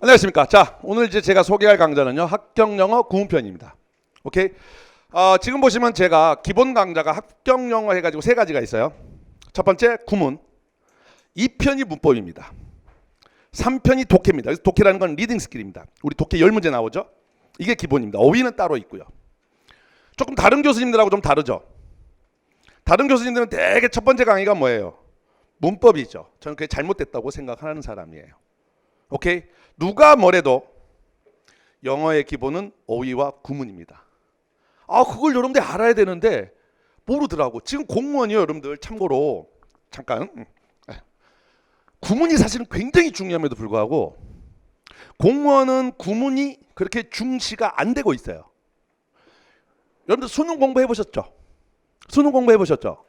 안녕하십니까. 자, 오늘 이제 제가 소개할 강좌는요, 합격영어 구문편입니다. 오케이. 지금 보시면 제가 기본 강좌가 합격영어 해가지고 세 가지가 있어요. 첫 번째 구문, 2편이 문법입니다. 3편이 독해입니다. 그래서 독해라는 건 리딩 스킬입니다. 우리 독해 10문제 나오죠. 이게 기본입니다. 어휘는 따로 있고요. 조금 다른 교수님들하고 좀 다르죠. 다른 교수님들은 되게 첫 번째 강의가 뭐예요? 문법이죠. 저는 그게 잘못됐다고 생각하는 사람이에요. 오케이? 누가 뭐래도 영어의 기본은 어휘와 구문입니다. 그걸 여러분들이 알아야 되는데 모르더라고. 지금 공무원이요, 여러분들. 참고로 잠깐. 구문이 사실은 굉장히 중요함에도 불구하고 공무원은 구문이 그렇게 중시가 안 되고 있어요. 여러분들 수능 공부해 보셨죠? 수능 공부해 보셨죠?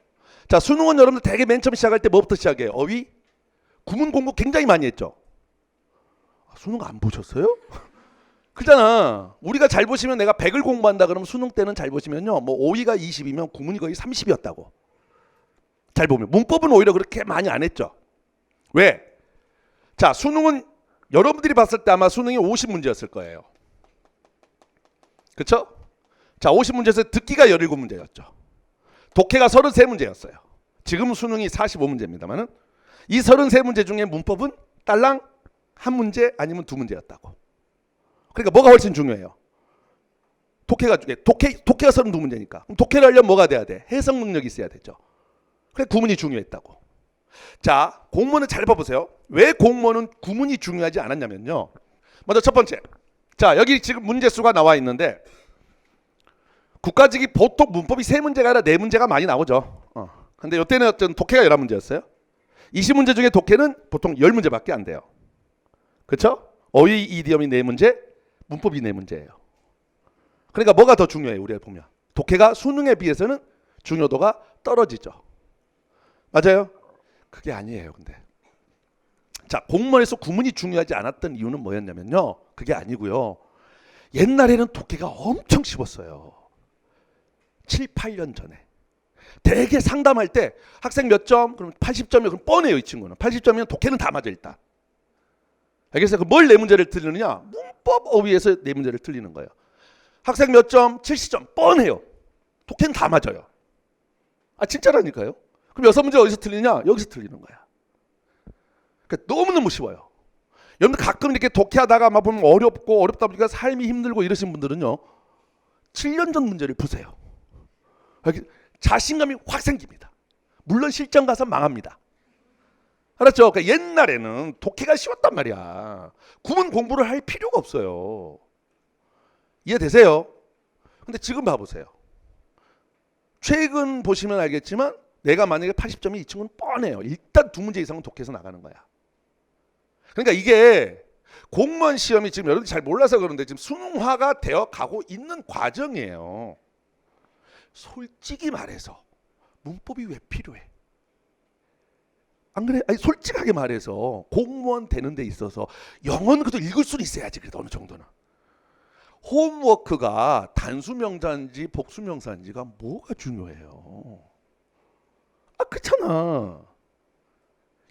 자, 수능은 여러분들 되게 맨 처음 시작할 때 뭐부터 시작해요? 어휘? 구문 공부 굉장히 많이 했죠? 수능 안 보셨어요? 그잖아. 우리가 잘 보시면 내가 100을 공부한다 그러면 수능 때는 잘 보시면요, 뭐 어휘가 20이면 구문이 거의 30이었다고. 잘 보면 문법은 오히려 그렇게 많이 안 했죠. 왜? 자, 수능은 여러분들이 봤을 때 아마 수능이 50문제였을 거예요. 그렇죠? 자, 50문제에서 듣기가 17문제였죠. 독해가 33문제였어요. 지금 수능이 45문제입니다만은 이 33문제 중에 문법은 딸랑 한 문제 아니면 두 문제였다고. 그러니까 뭐가 훨씬 중요해요? 독해가 32문제니까. 그럼 독해를 하려면 뭐가 돼야 돼? 해석 능력이 있어야 되죠. 그래 구문이 중요했다고. 자, 공문을 잘 봐보세요. 왜 공문은 구문이 중요하지 않았냐면요. 먼저 첫 번째. 자, 여기 지금 문제수가 나와 있는데 국가직이 보통 문법이 3문제가 아니라 4문제가 많이 나오죠. 근데 이때는 어떤 독해가 11문제였어요. 20문제 중에 독해는 보통 10문제밖에 안 돼요. 그렇죠? 어휘 이디엄이 4문제, 문법이 4문제예요. 그러니까 뭐가 더 중요해요? 우리가 보면 독해가 수능에 비해서는 중요도가 떨어지죠. 맞아요? 그게 아니에요. 근데 자, 공무원에서 구문이 중요하지 않았던 이유는 뭐였냐면요, 그게 아니고요. 옛날에는 독해가 엄청 쉬웠어요. 7, 8년 전에 되게 상담할 때 학생 몇 점? 그럼 80점이면 그럼 뻔해요. 이 친구는 80점이면 독해는 다 맞아 일단. 알겠어요? 뭘 4문제를 틀리느냐? 문법 어휘에서 4문제를 틀리는 거예요. 학생 몇 점? 70점. 뻔해요. 독해는 다 맞아요. 진짜라니까요. 그럼 6문제 어디서 틀리냐? 여기서 틀리는 거야. 그러니까 너무너무 쉬워요. 여러분들 가끔 이렇게 독해하다가 막 보면 어렵다 보니까 삶이 힘들고 이러신 분들은요, 7년 전 문제를 보세요. 자신감이 확 생깁니다. 물론 실전 가서 망합니다. 알았죠? 그러니까 옛날에는 독해가 쉬웠단 말이야. 구문 공부를 할 필요가 없어요. 이해되세요? 근데 지금 봐보세요. 최근 보시면 알겠지만 내가 만약에 80점이 이 친구는 뻔해요. 일단 2문제 이상은 독해서 나가는 거야. 그러니까 이게 공무원 시험이 지금 여러분들이 잘 몰라서 그런데 지금 수능화가 되어 가고 있는 과정이에요. 솔직히 말해서 문법이 왜 필요해? 안 그래? 솔직하게 말해서 공무원 되는 데 있어서 영어는 그래도 읽을 수는 있어야지. 그래도 어느 정도는. 홈워크가 단수명사인지 복수명사인지가 뭐가 중요해요? 그렇잖아.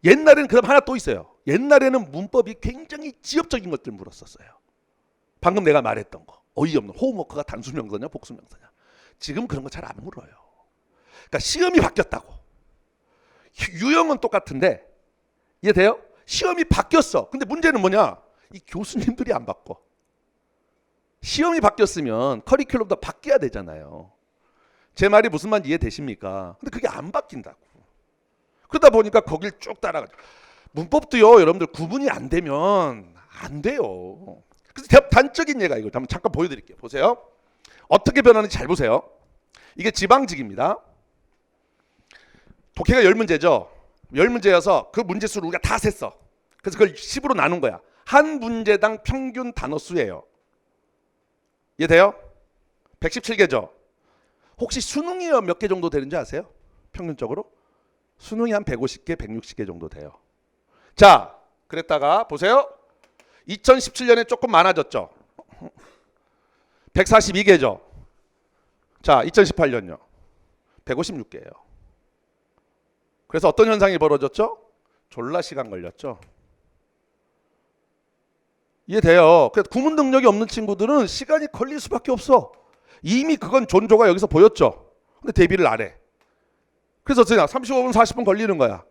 옛날에는 그다음 하나 또 있어요. 옛날에는 문법이 굉장히 지엽적인 것들 물었었어요. 방금 내가 말했던 거. 어이없는 홈워크가 단수명사냐 복수명사냐. 지금 그런 거 잘 안 물어요. 그러니까 시험이 바뀌었다고. 유형은 똑같은데 이해돼요? 시험이 바뀌었어. 근데 문제는 뭐냐? 이 교수님들이 안 바꿔. 시험이 바뀌었으면 커리큘럼도 바뀌어야 되잖아요. 제 말이 무슨 말인지 이해되십니까? 근데 그게 안 바뀐다고. 그러다 보니까 거길 쭉 따라가죠. 문법도요, 여러분들 구분이 안 되면 안 돼요. 그래서 단적인 예가 이거 한번 잠깐 보여드릴게요. 보세요. 어떻게 변하는지 잘 보세요. 이게 지방직입니다. 독해가 10문제죠. 10문제여서 그 문제수를 우리가 다 셌어. 그래서 그걸 10으로 나눈 거야. 한 문제당 평균 단어 수예요. 이해돼요? 117개죠. 혹시 수능이 몇 개 정도 되는지 아세요? 평균적으로? 수능이 한 150개, 160개 정도 돼요. 자, 그랬다가 보세요. 2017년에 조금 많아졌죠. 142개죠. 자, 2018년요. 156개예요. 그래서 어떤 현상이 벌어졌죠? 졸라 시간 걸렸죠. 이해돼요? 그래서 구문 능력이 없는 친구들은 시간이 걸릴 수밖에 없어. 이미 그건 존조가 여기서 보였죠. 근데 대비를 안 해. 그래서 그냥 35분 40분 걸리는 거야.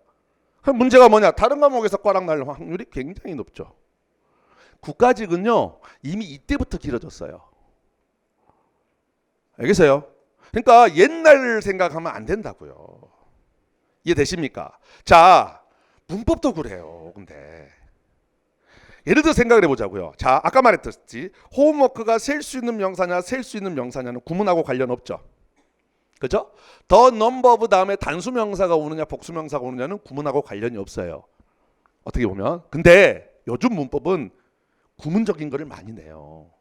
그럼 문제가 뭐냐? 다른 과목에서 꽈락 날 확률이 굉장히 높죠. 국가직은요 이미 이때부터 길어졌어요. 알겠어요? 그러니까 옛날 생각하면 안 된다고요. 이해되십니까? 자, 문법도 그래요. 근데 예를 들어 생각을 해보자고요. 자, 아까 말했듯이 홈워크가 셀 수 있는 명사냐 셀 수 있는 명사냐는 구문하고 관련 없죠. 그죠? 더 넘버 다음에 단수 명사가 오느냐 복수 명사가 오느냐는 구문하고 관련이 없어요. 어떻게 보면. 근데 요즘 문법은 구문적인 거를 많이 내요.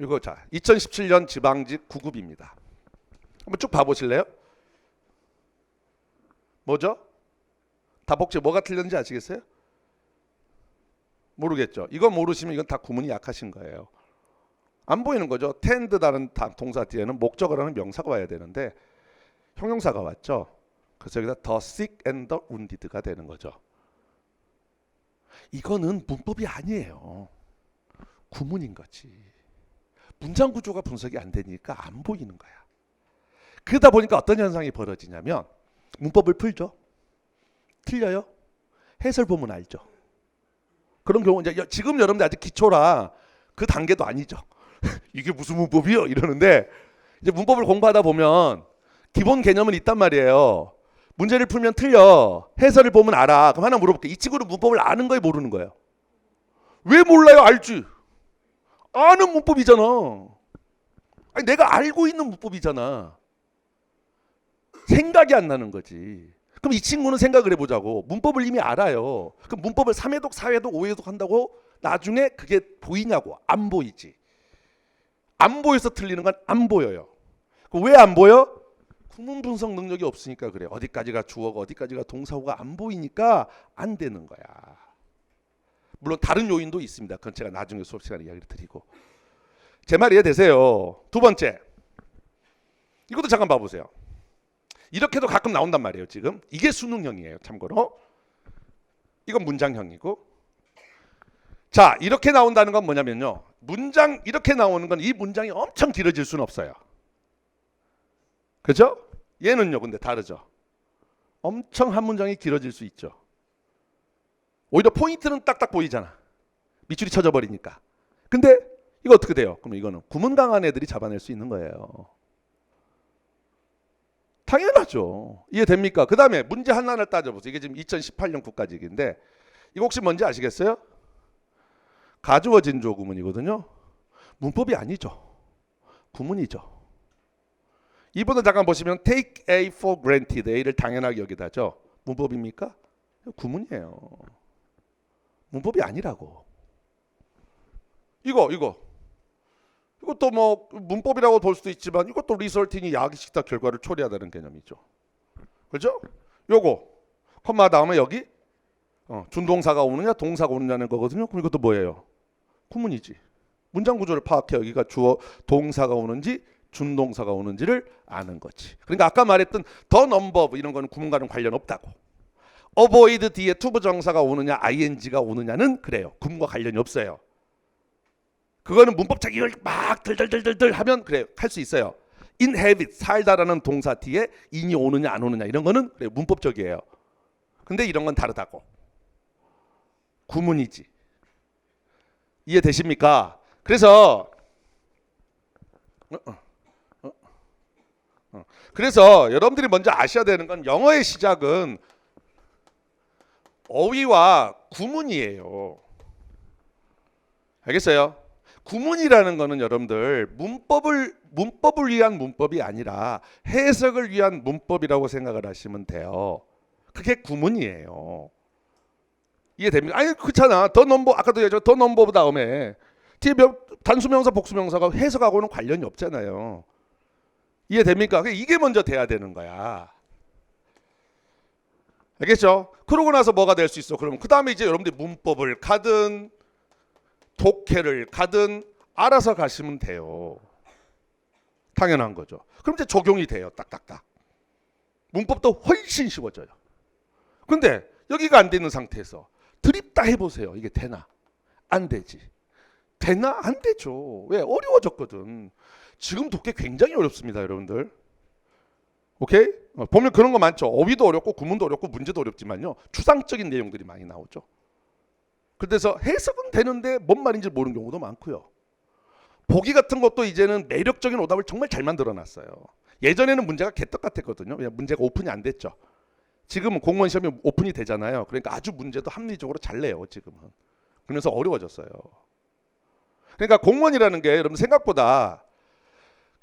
이거 자, 2017년 지방직 9급입니다. 한번 쭉 봐보실래요? 뭐죠? 다복제 뭐가 틀렸는지 아시겠어요? 모르겠죠. 이거 모르시면 이건 다 구문이 약하신 거예요. 안 보이는 거죠. tend라는 동사 뒤에는 목적을 하는 명사가 와야 되는데 형용사가 왔죠. 그래서 여기다 the sick and the wounded가 되는 거죠. 이거는 문법이 아니에요. 구문인 거지. 문장 구조가 분석이 안 되니까 안 보이는 거야. 그러다 보니까 어떤 현상이 벌어지냐면 문법을 풀죠. 틀려요. 해설 보면 알죠. 그런 경우 이제 지금 여러분들 아직 기초라 그 단계도 아니죠. 이게 무슨 문법이요? 이러는데 이제 문법을 공부하다 보면 기본 개념은 있단 말이에요. 문제를 풀면 틀려. 해설을 보면 알아. 그럼 하나 물어볼게. 이 친구는 문법을 아는 거예요, 모르는 거예요? 왜 몰라요? 알지. 아는 문법이잖아. 아니, 내가 알고 있는 문법이잖아. 생각이 안 나는 거지. 그럼 이 친구는 생각을 해보자고. 문법을 이미 알아요. 그럼 문법을 3회독, 4회독, 5회독 한다고 나중에 그게 보이냐고. 안 보이지. 안 보여서 틀리는 건 안 보여요. 왜 안 보여? 구문 분석 능력이 없으니까 그래. 어디까지가 주어가 어디까지가 동사가 안 보이니까 안 되는 거야. 물론 다른 요인도 있습니다. 그건 제가 나중에 수업 시간에 이야기를 드리고. 제 말 이해되세요? 두 번째. 이것도 잠깐 봐보세요. 이렇게도 가끔 나온단 말이에요. 지금 이게 수능형이에요. 참고로 이건 문장형이고. 자, 이렇게 나온다는 건 뭐냐면요. 문장 이렇게 나오는 건 이 문장이 엄청 길어질 수는 없어요. 그죠? 얘는요. 근데 다르죠. 엄청 한 문장이 길어질 수 있죠. 오히려 포인트는 딱딱 보이잖아. 밑줄이 쳐져 버리니까. 근데 이거 어떻게 돼요? 그럼 이거는 구문 강한 애들이 잡아낼 수 있는 거예요. 당연하죠. 이해됩니까? 그 다음에 문제 하나를 따져보세요. 이게 지금 2018년 국가직인데 이거 혹시 뭔지 아시겠어요? 가주어진 조구문이거든요. 문법이 아니죠. 구문이죠. 이번에 잠깐 보시면 take A for granted, A를 당연하게 여기다죠. 문법입니까? 구문이에요. 문법이 아니라고. 이것도 뭐 문법이라고 볼 수도 있지만 이것도 리설팅이 야기식사 결과를 초래하다는 개념이죠. 그렇죠? 요거 컴마 다음에 여기 준동사가 오느냐 동사가 오느냐는 거거든요. 그럼 이것도 뭐예요? 구문이지. 문장 구조를 파악해 여기가 주어 동사가 오는지 준동사가 오는지를 아는 거지. 그러니까 아까 말했던 the number 이런 거는 구문과는 관련 없다고. avoid 뒤에 to 부정사가 오느냐 ing가 오느냐는 그래요. 구문과 관련이 없어요. 그거는 문법 자기를 막 들들들들들 하면 그래 할 수 있어요. inhabit 살다라는 동사 뒤에 in이 오느냐 안 오느냐 이런 거는 그래 문법적이에요. 근데 이런 건 다르다고. 구문이지. 이해되십니까? 그래서 여러분들이 먼저 아셔야 되는 건 영어의 시작은 어휘와 구문이에요. 알겠어요? 구문이라는 거는 여러분들 문법을 위한 문법이 아니라 해석을 위한 문법이라고 생각을 하시면 돼요. 그게 구문이에요. 이해됩니까? 아니 그렇잖아. 더 넘버 아까도 얘기했죠. 더 넘버 다음에 뒤에 단수명사 복수명사가 해석하고는 관련이 없잖아요. 이해됩니까? 이게 먼저 돼야 되는 거야. 알겠죠? 그러고 나서 뭐가 될 수 있어? 그러면 그 다음에 이제 여러분들이 문법을 가든 독해를 가든 알아서 가시면 돼요. 당연한 거죠. 그럼 이제 적용이 돼요. 딱딱딱. 문법도 훨씬 쉬워져요. 근데 여기가 안 되는 상태에서 드립 다 해보세요. 이게 되나? 안 되지. 되나? 안 되죠. 왜? 어려워졌거든. 지금 독해 굉장히 어렵습니다, 여러분들. 오케이? 보면 그런 거 많죠. 어휘도 어렵고 구문도 어렵고 문제도 어렵지만요. 추상적인 내용들이 많이 나오죠. 그래서 해석은 되는데 뭔 말인지 모르는 경우도 많고요. 보기 같은 것도 이제는 매력적인 오답을 정말 잘 만들어놨어요. 예전에는 문제가 개떡 같았거든요. 문제가 오픈이 안 됐죠. 지금은 공무원 시험이 오픈이 되잖아요. 그러니까 아주 문제도 합리적으로 잘 내요, 지금은. 그러면서 어려워졌어요. 그러니까 공무원이라는 게 여러분 생각보다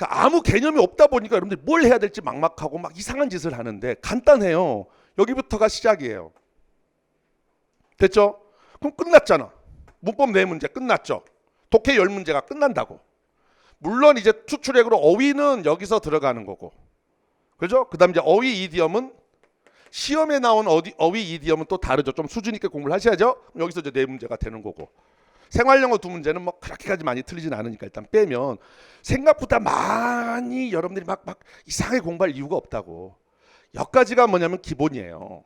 아무 개념이 없다 보니까 여러분들이 뭘 해야 될지 막막하고 막 이상한 짓을 하는데 간단해요. 여기부터가 시작이에요. 됐죠? 그럼 끝났잖아. 문법 4문제 끝났죠. 독해 10문제가 끝난다고. 물론 이제 추출액으로 어휘는 여기서 들어가는 거고. 그죠? 그 다음 이제 어휘 이디엄은 시험에 나온 어휘 이디엄은 또 다르죠. 좀 수준 있게 공부를 하셔야죠. 여기서 이제 4문제가 되는 거고. 생활영어 2문제는 뭐 그렇게까지 많이 틀리진 않으니까 일단 빼면 생각보다 많이 여러분들이 막 이상하게 공부할 이유가 없다고. 여기까지가 뭐냐면 기본이에요.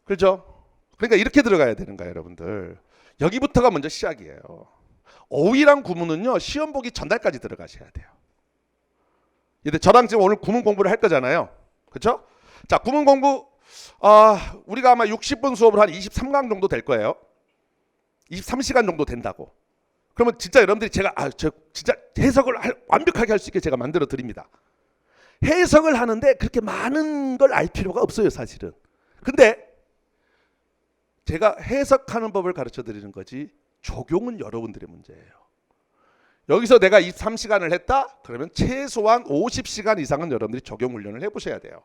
그렇죠? 그러니까 이렇게 들어가야 되는 거예요, 여러분들. 여기부터가 먼저 시작이에요. 어휘랑 구문은요, 시험 보기 전날까지 들어가셔야 돼요. 근데 저랑 지금 오늘 구문 공부를 할 거잖아요. 그렇죠? 자, 구문 공부 우리가 아마 60분 수업을 한 23강 정도 될 거예요. 23시간 정도 된다고. 그러면 진짜 여러분들이 제가 진짜 해석을 완벽하게 할 수 있게 제가 만들어 드립니다. 해석을 하는데 그렇게 많은 걸 알 필요가 없어요, 사실은. 근데 제가 해석하는 법을 가르쳐 드리는 거지 적용은 여러분들의 문제예요. 여기서 내가 23시간을 했다? 그러면 최소한 50시간 이상은 여러분들이 적용 훈련을 해보셔야 돼요.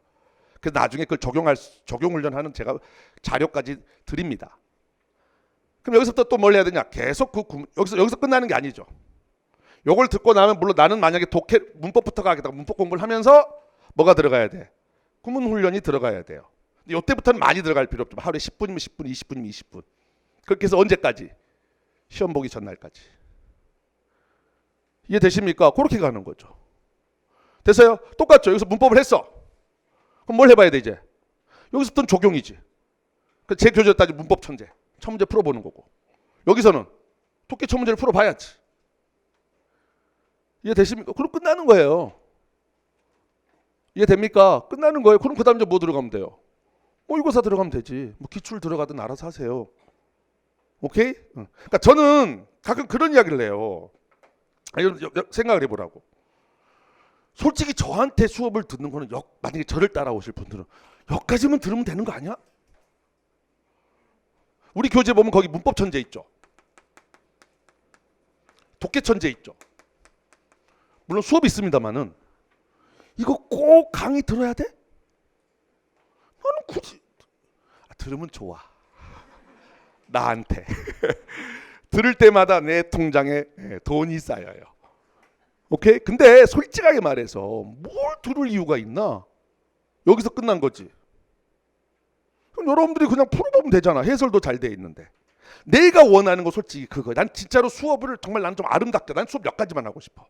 그래서 나중에 그걸 적용 훈련하는 제가 자료까지 드립니다. 그럼 여기서부터 또 뭘 해야 되냐? 계속 여기서 끝나는 게 아니죠. 요걸 듣고 나면 물론 나는 만약에 독해 문법부터 가겠다. 문법 공부를 하면서 뭐가 들어가야 돼? 구문 훈련이 들어가야 돼요. 근데 이때부터는 많이 들어갈 필요 없죠. 하루에 10분이면 10분, 20분이면 20분. 그렇게 해서 언제까지? 시험 보기 전날까지. 이해되십니까? 그렇게 가는 거죠. 됐어요? 똑같죠. 여기서 문법을 했어. 그럼 뭘 해봐야 돼 이제? 여기서부터는 적용이지. 제 교재에 따지면 문법 천재. 첫 문제 풀어보는 거고. 여기서는 독해 첫 문제를 풀어봐야지. 이해되십니까? 그럼 끝나는 거예요. 이해됩니까? 끝나는 거예요. 그럼 그 다음 이제 뭐 들어가면 돼요? 모의고사 들어가면 되지. 뭐 기출 들어가든 알아서 하세요. 오케이? 그러니까 저는 가끔 그런 이야기를 해요. 생각을 해보라고. 솔직히 저한테 수업을 듣는 거는 만약에 저를 따라오실 분들은 여기까지만 들으면 되는 거 아니야? 우리 교재 보면 거기 문법 천재 있죠. 독해 천재 있죠. 물론 수업이 있습니다만은 이거 꼭 강의 들어야 돼? 나는 굳이 들으면 좋아. 나한테 들을 때마다 내 통장에 돈이 쌓여요. 오케이? 근데 솔직하게 말해서 뭘 들을 이유가 있나? 여기서 끝난 거지. 그럼 여러분들이 그냥 풀어보면 되잖아. 해설도 잘 돼 있는데. 내가 원하는 거 솔직히 그거야. 난 진짜로 수업을 정말 나는 좀 아름답게 난 수업 몇 가지만 하고 싶어.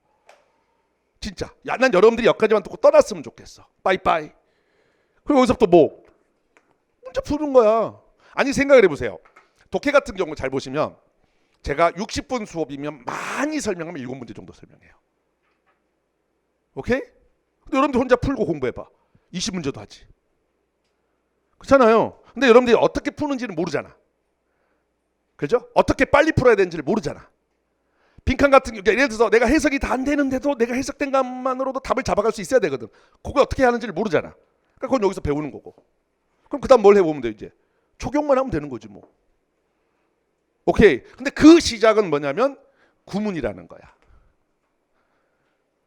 진짜. 난 여러분들이 여기까지만 듣고 떠났으면 좋겠어. 빠이빠이. 그리고 여기서부터 뭐? 문제 푸는 거야. 아니 생각을 해보세요. 독해 같은 경우 잘 보시면 제가 60분 수업이면 많이 설명하면 7문제 정도 설명해요. 오케이? 근데 여러분들 혼자 풀고 공부해봐. 20문제도 하지. 그렇잖아요. 근데 여러분들이 어떻게 푸는지는 모르잖아. 그죠? 어떻게 빨리 풀어야 되는지를 모르잖아. 빈칸 같은 경우 예를 들어서 내가 해석이 다 안 되는데도 내가 해석된 것만으로도 답을 잡아갈 수 있어야 되거든. 그거 어떻게 하는지를 모르잖아. 그러니까 그건 여기서 배우는 거고. 그럼 그 다음 뭘 해보면 돼 이제. 적용만 하면 되는 거지 뭐. 오케이. 근데 그 시작은 뭐냐면 구문이라는 거야.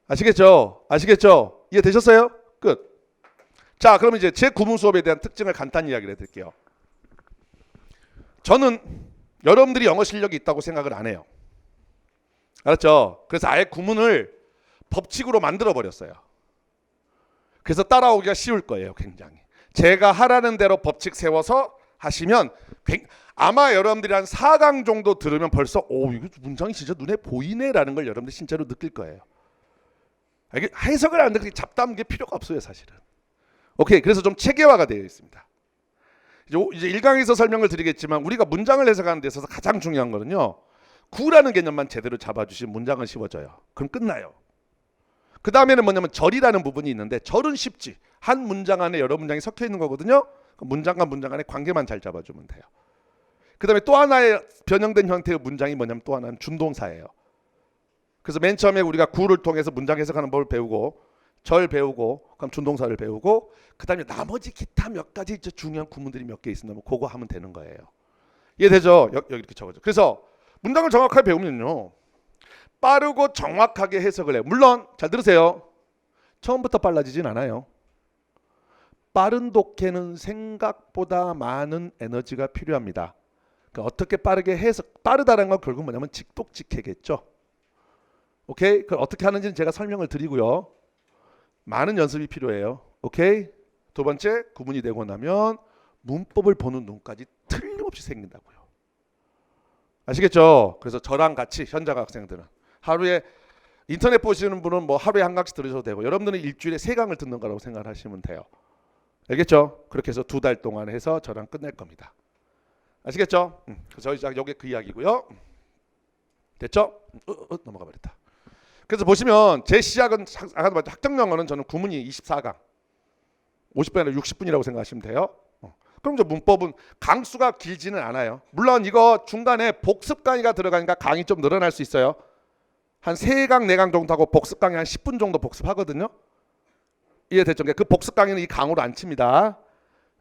아시겠죠? 아시겠죠? 이해되셨어요? 끝. 자, 그럼 이제 제 구문 수업에 대한 특징을 간단히 이야기를 해드릴게요. 저는 여러분들이 영어 실력이 있다고 생각을 안 해요. 알았죠? 그래서 아예 구문을 법칙으로 만들어 버렸어요. 그래서 따라오기가 쉬울 거예요, 굉장히. 제가 하라는 대로 법칙 세워서 하시면 아마 여러분들이 한 4강 정도 들으면 벌써 이거 문장이 진짜 눈에 보이네라는 걸 여러분들 진짜로 느낄 거예요. 이게 해석을 안 듣게 잡담게 필요가 없어요, 사실은. 오케이, 그래서 좀 체계화가 되어 있습니다. 이제 1강에서 설명을 드리겠지만 우리가 문장을 해석하는 데 있어서 가장 중요한 거는요. 구라는 개념만 제대로 잡아주시면 문장은 쉬워져요. 그럼 끝나요. 그 다음에는 뭐냐면 절이라는 부분이 있는데 절은 쉽지. 한 문장 안에 여러 문장이 섞여 있는 거거든요. 문장과 문장 간의 관계만 잘 잡아주면 돼요. 그 다음에 또 하나의 변형된 형태의 문장이 뭐냐면 또 하나는 준동사예요. 그래서 맨 처음에 우리가 구를 통해서 문장 해석하는 법을 배우고 절 배우고 그럼 준동사를 배우고 그 다음에 나머지 기타 몇 가지 중요한 구문들이 몇 개 있으면 그거 하면 되는 거예요. 이해되죠? 여기 이렇게 적어줘. 그래서 문장을 정확하게 배우면요. 빠르고 정확하게 해석을 해요. 물론 잘 들으세요. 처음부터 빨라지진 않아요. 빠른 독해는 생각보다 많은 에너지가 필요합니다. 그러니까 어떻게 빠르게 해석, 빠르다는 건 결국 뭐냐면 직독직해겠죠. 오케이? 그걸 어떻게 하는지는 제가 설명을 드리고요. 많은 연습이 필요해요. 오케이? 두 번째, 구문이 되고 나면 문법을 보는 눈까지 틀림없이 생긴다고요. 아시겠죠? 그래서 저랑 같이 현장 학생들은 하루에 인터넷 보시는 분은 뭐 하루에 한 강씩 들으셔도 되고 여러분들은 일주일에 3강을 듣는 거라고 생각을 하시면 돼요. 알겠죠? 그렇게 해서 2달 동안 해서 저랑 끝낼 겁니다. 아시겠죠? 저희 여기 그 이야기고요. 됐죠? 넘어가 버렸다. 그래서 보시면 제 시작은 아까도 말했죠. 학정영어는 저는 구문이 24강 50분 아니라 60분이라고 생각하시면 돼요. 그럼 이제 문법은 강수가 길지는 않아요. 물론 이거 중간에 복습 강의가 들어가니까 강의 좀 늘어날 수 있어요. 한 3강 4강 정도 하고 복습 강의 한 10분 정도 복습하거든요. 이해됐죠? 그 복습 강의는 이 강으로 안 칩니다.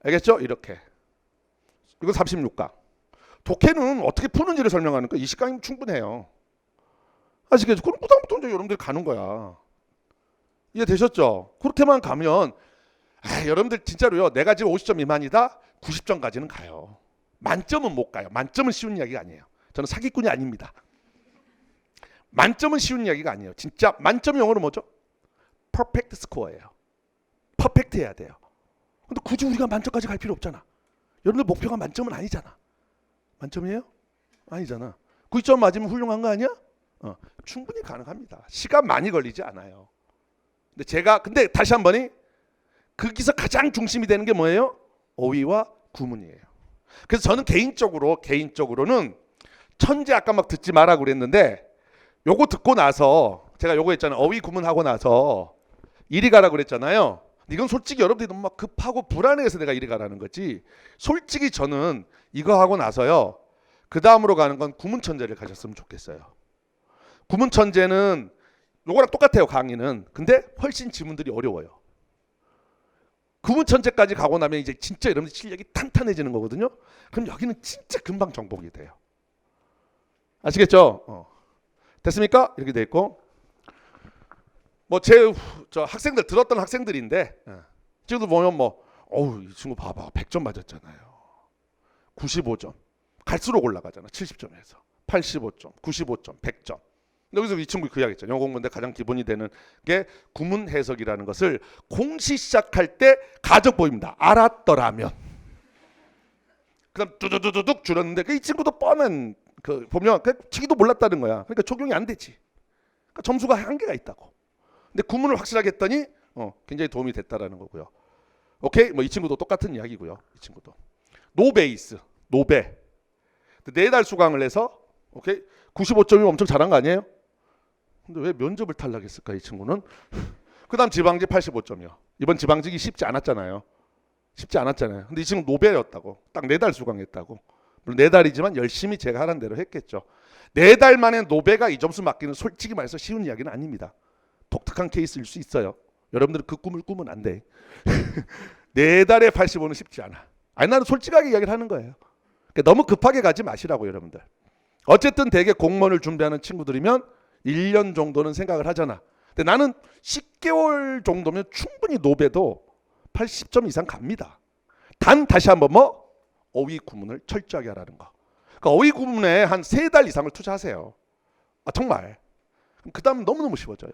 알겠죠? 이렇게. 이거 36강. 독해는 어떻게 푸는지를 설명하는 거 20강이면 충분해요. 아시겠죠? 그럼 그다음부터 이제 여러분들이 가는 거야. 이해되셨죠? 그렇게만 가면 여러분들 진짜로요. 내가 지금 50점 미만이다. 90점까지는 가요. 만점은 못 가요. 만점은 쉬운 이야기가 아니에요. 저는 사기꾼이 아닙니다. 만점은 쉬운 이야기가 아니에요. 진짜 만점 영어로 뭐죠? 퍼펙트 스코어예요. 퍼펙트 해야 돼요. 근데 굳이 우리가 만점까지 갈 필요 없잖아. 여러분들 목표가 만점은 아니잖아. 만점이에요? 아니잖아. 9점 맞으면 훌륭한 거 아니야? 충분히 가능합니다. 시간 많이 걸리지 않아요. 근데 다시 한 번이 거기서 가장 중심이 되는 게 뭐예요? 어휘와 구문이에요. 그래서 저는 개인적으로는 천재 아까 막 듣지 마라 그랬는데 요거 듣고 나서 제가 요거 했잖아요. 어휘 구문하고 나서 이리 가라 그랬잖아요. 이건 솔직히 여러분들이 너무 막 급하고 불안해서 내가 이리 가라는 거지. 솔직히 저는 이거 하고 나서요. 그 다음으로 가는 건 구문 천재를 가졌으면 좋겠어요. 구문 천재는 요거랑 똑같아요. 강의는. 근데 훨씬 지문들이 어려워요. 구문 천재까지 가고 나면 이제 진짜 여러분들 실력이 탄탄해지는 거거든요. 그럼 여기는 진짜 금방 정복이 돼요. 아시겠죠? 됐습니까? 이렇게 돼 있고 뭐 저 학생들 들었던 학생들인데 지금도 보면 이 친구 봐봐 100점 맞았잖아요. 95점 갈수록 올라가잖아. 70점에서 85점, 95점, 100점. 여기서 이 친구 그 이야기했죠. 영어 공부인데 가장 기본이 되는 게 구문 해석이라는 것을 공시 시작할 때 가져 보입니다. 알았더라면. 그다음 두두두둑 줄었는데 이 친구도 뻔한 보면 치기도 몰랐다는 거야. 그러니까 적용이 안 되지. 그러니까 점수가 한계가 있다고. 근데 구문을 확실하게 했더니 굉장히 도움이 됐다라는 거고요. 오케이? 이 친구도 똑같은 이야기고요. 이 친구도 노베이스, 노베. 4달 수강을 해서 오케이? 95점이면 엄청 잘한 거 아니에요? 근데 왜 면접을 탈락했을까 이 친구는? 그다음 지방직 85점이요. 이번 지방직이 쉽지 않았잖아요. 근데 이 친구 노벨이었다고. 딱 4달 수강했다고. 물론 4달이지만 열심히 제가 하라는 대로 했겠죠. 4달 만에 노벨가 이 점수 맞기는 솔직히 말해서 쉬운 이야기는 아닙니다. 독특한 케이스일 수 있어요. 여러분들은 그 꿈을 꾸면 안 돼. 4달에 85는 쉽지 않아. 아니 나는 솔직하게 이야기를 하는 거예요. 그러니까 너무 급하게 가지 마시라고 여러분들. 어쨌든 대개 공무원을 준비하는 친구들이면 1년 정도는 생각을 하잖아. 근데 나는 10개월 정도면 충분히 노베도 80점 이상 갑니다. 단 다시 한번 어휘 구문을 철저하게 하라는 거. 그러니까 어휘 구문에 한 3달 이상을 투자하세요. 정말. 그 다음 너무너무 쉬워져요.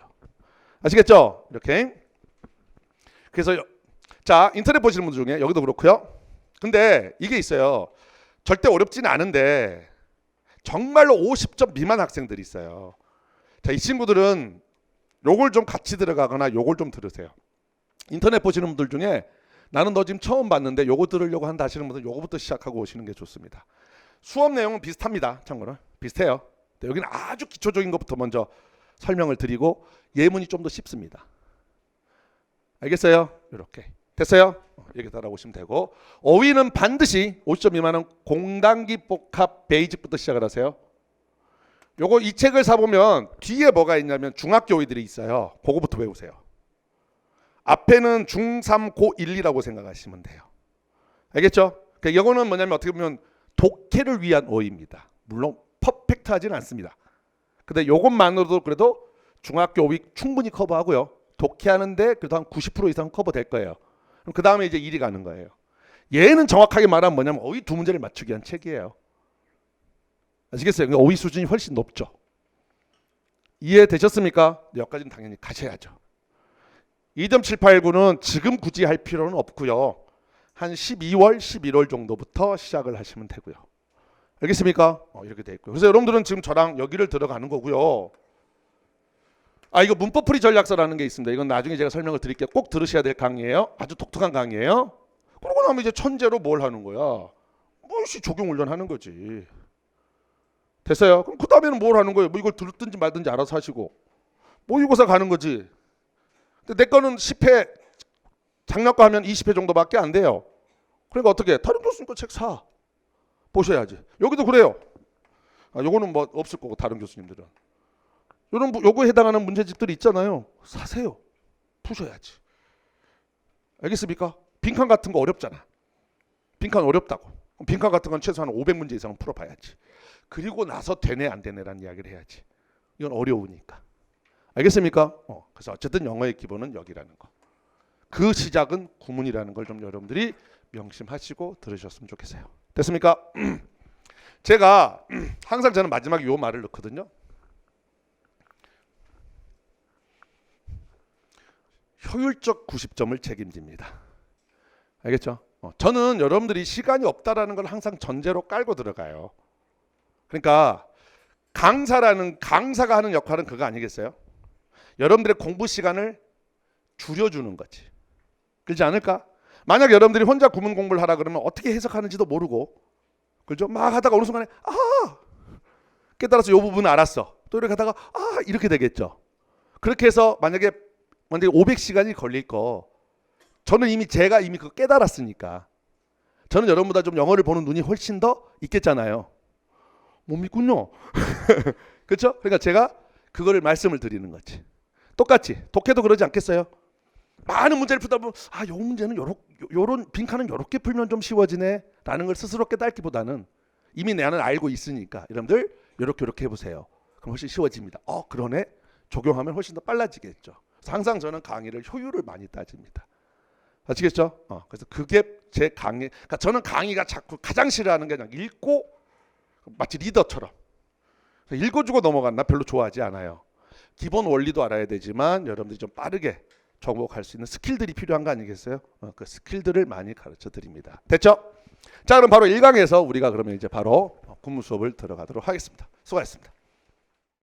아시겠죠? 이렇게. 그래서 자 인터넷 보시는 분들 중에 여기도 그렇고요. 근데 이게 있어요. 절대 어렵지는 않은데 정말로 50점 미만 학생들이 있어요. 자, 이 친구들은 요걸 좀 같이 들어가거나 요걸 좀 들으세요. 인터넷 보시는 분들 중에 나는 너 지금 처음 봤는데 요거 들으려고 한다 하시는 분들 요거부터 시작하고 오시는 게 좋습니다. 수업 내용은 비슷합니다. 참고로 비슷해요. 여기는 아주 기초적인 것부터 먼저 설명을 드리고 예문이 좀 더 쉽습니다. 알겠어요? 이렇게 됐어요? 이렇게 따라오시면 되고, 어휘는 반드시 50점 미만은 공단기 복합 베이직부터 시작을 하세요. 요거 이 책을 사보면 뒤에 뭐가 있냐면 중학교 어휘들이 있어요. 그거부터 외우세요. 앞에는 중3 고1이라고 생각하시면 돼요. 알겠죠? 그러니까 이거는 뭐냐면 어떻게 보면 독해를 위한 어휘입니다. 물론 퍼펙트하지는 않습니다. 근데 요것만으로도 그래도 중학교 어휘 충분히 커버하고요. 독해하는데 그래도 한 90% 이상 커버될 거예요. 그럼 그 다음에 이제 일이 가는 거예요. 얘는 정확하게 말하면 뭐냐면 어휘 두 문제를 맞추기 위한 책이에요. 아시겠어요? 그러니까 어휘 수준이 훨씬 높죠. 이해되셨습니까? 여기까지는 당연히 가셔야죠. 2.789는 지금 굳이 할 필요는 없고요. 한 12월, 11월 정도부터 시작을 하시면 되고요. 알겠습니까? 이렇게 돼 있고요. 그래서 여러분들은 지금 저랑 여기를 들어가는 거고요. 이거 문법풀이 전략서라는 게 있습니다. 이건 나중에 제가 설명을 드릴게요. 꼭 들으셔야 될 강의예요. 아주 독특한 강의예요. 그러고 나면 이제 천재로 뭘 하는 거야? 적용 훈련하는 거지. 됐어요? 그럼 그 다음에는 뭘 하는 거예요? 뭐 이걸 들든지 말든지 알아서 하시고 모의고사 가는 거지. 근데 내 거는 10회, 작년 거 하면 20회 정도밖에 안 돼요. 그러니까 어떻게 해? 다른 교수님 거 책 사. 보셔야지. 여기도 그래요. 요거는 뭐 없을 거고 다른 교수님들은. 요거에 해당하는 문제집들이 있잖아요. 사세요. 푸셔야지. 알겠습니까? 빈칸 같은 거 어렵잖아. 빈칸 어렵다고. 빈칸 같은 건 최소한 500문제 이상은 풀어봐야지. 그리고 나서 되네 안 되네라는 이야기를 해야지. 이건 어려우니까. 알겠습니까? 그래서 어쨌든 영어의 기본은 여기라는 거. 그 시작은 구문이라는 걸 좀 여러분들이 명심하시고 들으셨으면 좋겠어요. 됐습니까? 제가 항상 저는 마지막에 요 말을 넣거든요. 효율적 90점을 책임집니다. 알겠죠? 저는 여러분들이 시간이 없다라는 걸 항상 전제로 깔고 들어가요. 그러니까 강사가 하는 역할은 그거 아니겠어요? 여러분들의 공부 시간을 줄여주는 거지. 그렇지 않을까? 만약 여러분들이 혼자 구문 공부를 하라 그러면 어떻게 해석하는지도 모르고, 그죠? 막 하다가 어느 순간에 깨달아서 이 부분은 알았어. 또 이렇게 하다가 이렇게 되겠죠. 그렇게 해서 만약에 500시간이 걸릴 거, 저는 제가 이미 그거 깨달았으니까 저는 여러분보다 좀 영어를 보는 눈이 훨씬 더 있겠잖아요. 못 믿군요. 그렇죠? 그러니까 제가 그거를 말씀을 드리는 거지. 똑같이 독해도 그러지 않겠어요? 많은 문제를 풀다 보면 요 문제는 요런 빈칸은 요렇게 풀면 좀 쉬워지네 라는 걸 스스로 깨닫기보다는 이미 내 안은 알고 있으니까 여러분들 요렇게 해보세요. 그럼 훨씬 쉬워집니다. 그러네. 적용하면 훨씬 더 빨라지겠죠. 그래서 항상 저는 강의를 효율을 많이 따집니다. 아시겠죠? 그래서 그게 제 강의. 그러니까 저는 강의가 자꾸 가장 싫어하는 게 그냥 읽고 마치 리더처럼 읽어주고 넘어간다 별로 좋아하지 않아요. 기본 원리도 알아야 되지만 여러분들이 좀 빠르게 정복할 수 있는 스킬들이 필요한 거 아니겠어요? 그 스킬들을 많이 가르쳐 드립니다. 됐죠? 자, 그럼 바로 1강에서 우리가 그러면 이제 바로 군무 수업을 들어가도록 하겠습니다. 수고하셨습니다.